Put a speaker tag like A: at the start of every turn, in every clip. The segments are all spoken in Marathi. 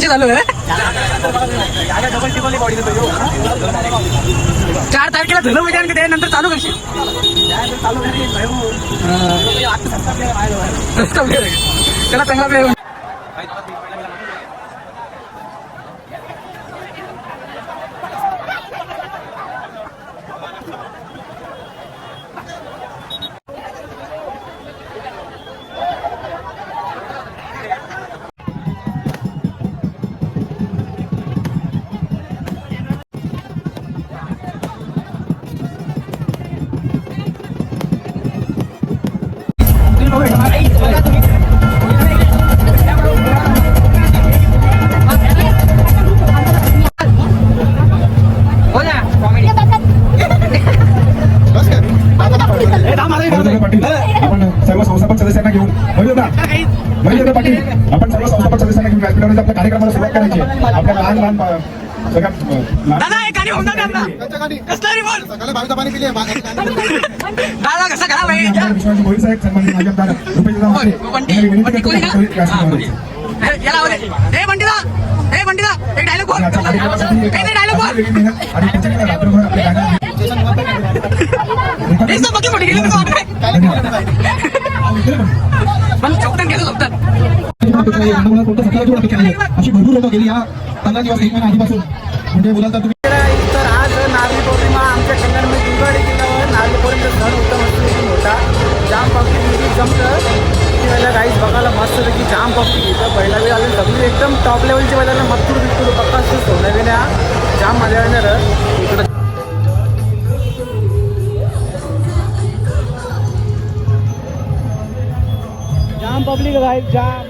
A: विषय चालू आहे. 4 तारखेला झालं म्हणजे त्यानंतर चालू करशील. त्याला चांगला प्लेअर.
B: आपण सर्व संस्थापक सदस्यांना घेऊन महेंद्र पाटील आपण सर्व संस्थापक सदस्यांना घेऊन व्यासपीठावर आपल्या कार्यक्रमाला सुरुवात करायची. आपल्या लहान लहान भोईर साहेब सन्मानित नायकदार रुपेश अशी भरपूर लोक गेली या 15 दिवस 1 महिना आधीपासून म्हणजे बोलाल तर तुम्ही.
A: तर आज नारळी पौर्णिमा आमच्या कल्याणमध्ये दिवाळी गेल्यावर नारळी पौर्णिमा सण होता मस्त मोठा. जाम पब्लिक जमतं राईस बघायला मस्तपैकी जाम पब्लिक येतं. पहिला वेळ आले सगळी एकदम टॉप लेवलची बघायला मत्तूर बित्तूर पक्का सोन्या जाम मजा येणार इकडं. जाम पब्लिक राईस जाम.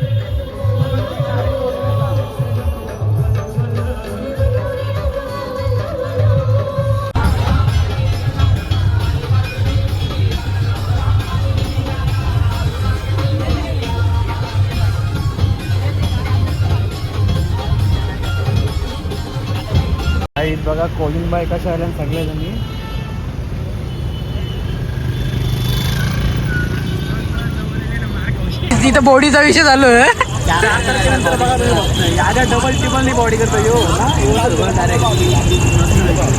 A: बघा कोलिंग बाय कशा आल्या सगळ्या जणी. तिथं बॉडीचा विषय चालू आहे. डबल टिबल बॉडी करतो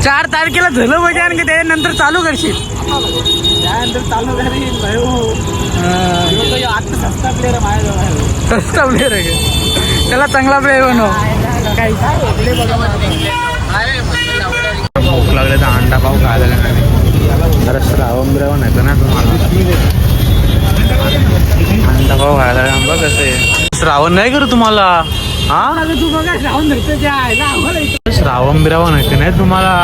A: 4 तारखेला झालं म्हणजे आणि त्यानंतर चालू करशील. त्यानंतर चालू करीन आता सस्ता प्लेअर माझ्या सस्ता प्लेअर आहे. त्याला चांगला प्लेअर बनव. भूक लागले तर अंडा पाव खायला नाही. जरा श्रावण बिरावण येतं ना तुम्हाला. अंडा पाव खायला बघ कसे. श्रावण नाही करू तुम्हाला. हा तू बघा श्रावण धरतो. श्रावण बिरावण येते नाही तुम्हाला.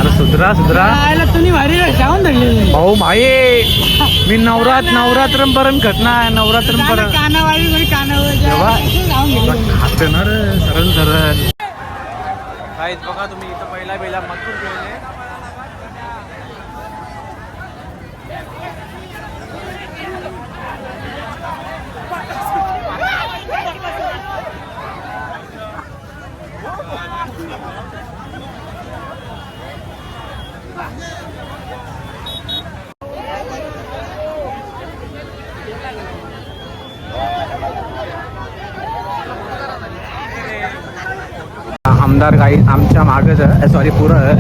A: अरे सुधरा सुधरा तुम्ही भारी श्रावण धरले भाऊ भाई. मी नवरात्र पर्यंत घटना नवरात्र पर्यंत कानावाळी खाते ना रे सरळ सरळ. काहीच बघा तुम्ही इथं पहिला मजूर घेऊन आमदार काही आमच्या मागच आहे. सॉरी पुरं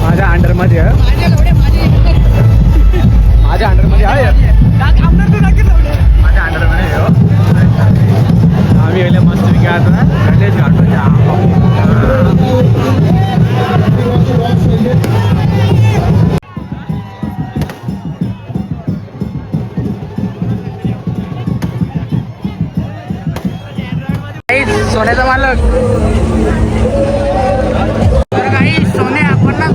A: माझ्या अंडरमध्ये आहे. माझ्या अंडरमध्ये आहे. माझ्या अंडरमध्ये आम्ही गेले मस्त विकायचं गणेश घाटोच्या. सोन्याचा मालक काही सोन्या 50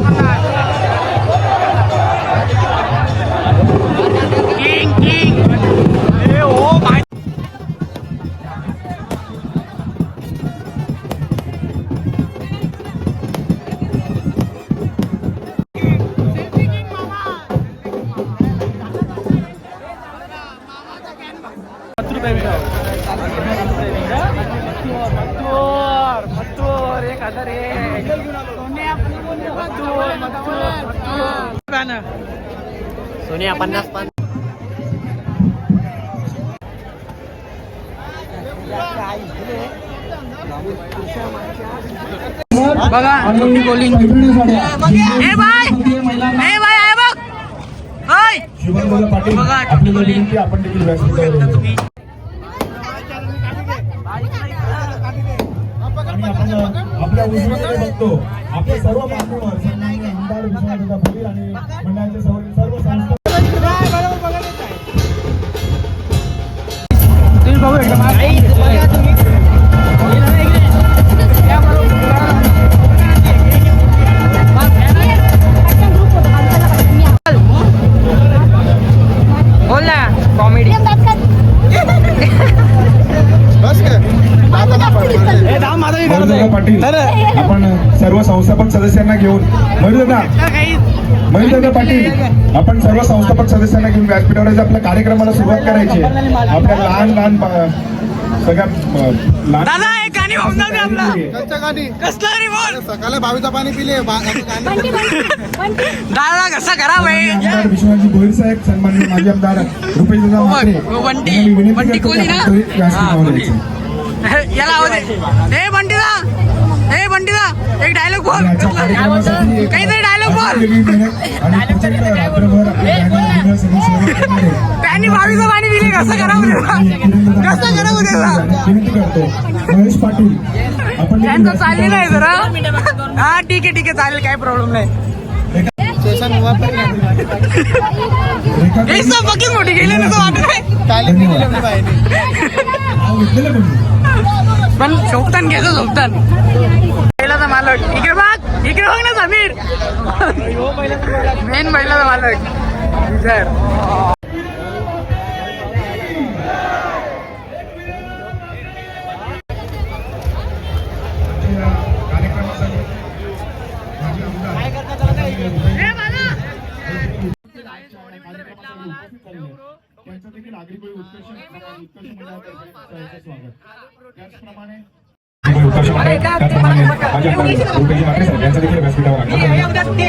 A: किंग ओ भाई. सोन्या 50 पण बघा
B: आणि
A: bowling.
B: पैठणी साड्या.
A: ए बाय
B: महिलांना
A: ए बाय आहे बघ होय
B: शिवमदादा पाटील
A: बघा,
B: आपल्याला
A: bowling.
B: विनंती आपण देखील व्यासपीठावर यायचं.
A: तुम्ही
B: आणि आपण आपल्या उजवीकडे बघतो आपले सर्व मान्यवर सन्माननीय आमदार विश्वनाथदादा भोईर आणि मंडळाचे सर्व संस्था
A: बोल ना कॉमेडी
B: मयूरदादा पाटील आपण सर्व संस्थापक सदस्यांना घेऊन मयूरदादा पाटील आपण सर्व संस्थापक सदस्यांना घेऊन व्यासपीठावर यायचं. आपल्या कार्यक्रमाला सुरुवात करायची आहे. आपल्या लहान सगळ्या लहान
A: दादा एक गाणी होऊन जाऊ दे आपला कसलं रे बोल
C: सकाळी 22 पाणी पिले
A: दादा कसा खराब
B: माननीय
A: आहे
B: आमदार विश्वनाथजी भोईर साहेब सन्माननीय माजी आमदार रुपेशदादा म्हात्रे
A: बंटी-
B: यांना मी विनंती
A: बंटी
B: करतो की
A: कोहली ना?
B: आपण त्वरित व्यासपीठावर यायचं.
A: याला आवाज दे ए बंटीदा एक डायलॉग बोल
B: आजच्या कार्यक्रमासाठी एक
A: काहीतरी डायलॉग बोल
B: वेगळी मेहनत आणि प्रचंड रात्रभर आपल्या गाण्या सगळी सेवा करणारे
A: त्यांनी 22 पाणी दिले कसं करावं कसं करावं
B: विनंती करतो महेश पाटील आपण देखील
A: त्यांचं चाललेलं आहे जरा हा ठीक आहे चालेल काही प्रॉब्लेम नाही हे सब बाकी मोठी गेली तसं वाटत नाही पण झोपतान घ्यायचं झोपतान पहिला मालक इकडे बघ ना समीर मेन पहिला मालक सर
B: त्यांचं देखील आगरीकोळी उत्कर्ष मंडळातर्फे स्वागत. त्याचप्रमाणे माझ्या रुपेशजी म्हात्रे साहेब यांचं देखील व्यासपीठावर आणलं.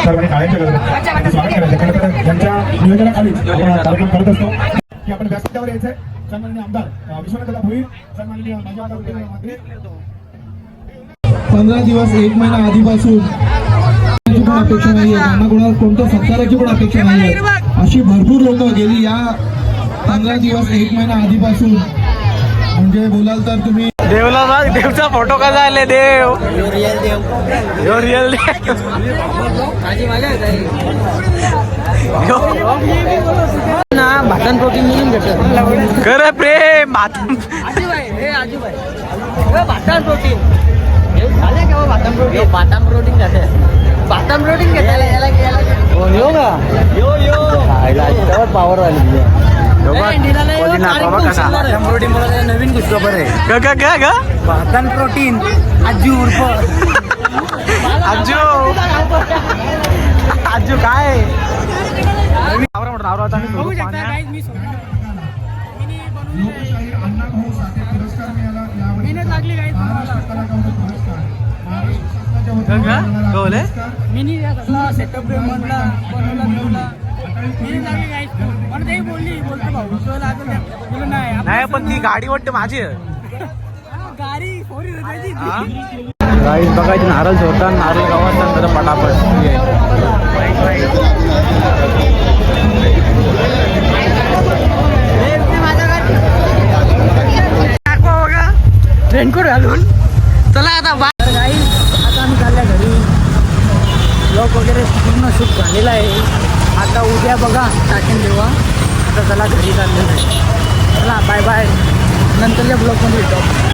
B: सर्वांनी टाळ्यांच्या गजरात स्वागत करायचं. खरं तर यांच्या नियोजनाखाली आपण कार्यक्रम करत असतो की आपण व्यासपीठावर यायचंय. सन्माननीय आमदार विश्वनाथदादा भोईर, सन्माननीय माजी आमदार रुपेशजी म्हात्रे
C: 15 दिवस 1 महिना आधीपासून पण अपेक्षा नाहीये, त्यांना कोणाला कोणत्या सत्काराची पण अपेक्षा नाहीये. अशी भरपूर लोक गेली या 15 दिवस 1 महिना आधीपासून. म्हणजे बोलाल तर तुम्ही
A: देवचा फोटो कसा आले देव रिअल भातन प्रोटीन मिळून घेतो खरं प्रेम भातन भातन प्रोटीन झाले का भातन प्रोटीन जाते भातन प्रोटीन घेतायला यो का पावर आली नवीन घुसतो बरं भातन प्रोटीन आजू उर्फ आजू काय
B: लोकशाहीर अण्णाभाऊ साठे पुरस्कार मिळाला. यावेळी महाराष्ट्र कलाकाऊंट पुरस्कार, महाराष्ट्र शासनाच्या वतीने मिळालेला पुरस्कार
A: सेटअप नाही पण ती गाडी वाटते माझी गाडी बघायची नारळ सोडतात नारळ गावात तर पटापट रेनकोट घालून चला आता आता आम्ही चालल्या घरी ब्लॉग वगैरे पूर्ण शूट झालेला आहे. आता उद्या बघा टाकेन तेव्हा आता चला घरी चाललेलं आहे. चला बाय बाय नंतरच्या ब्लॉगमध्ये भेटू.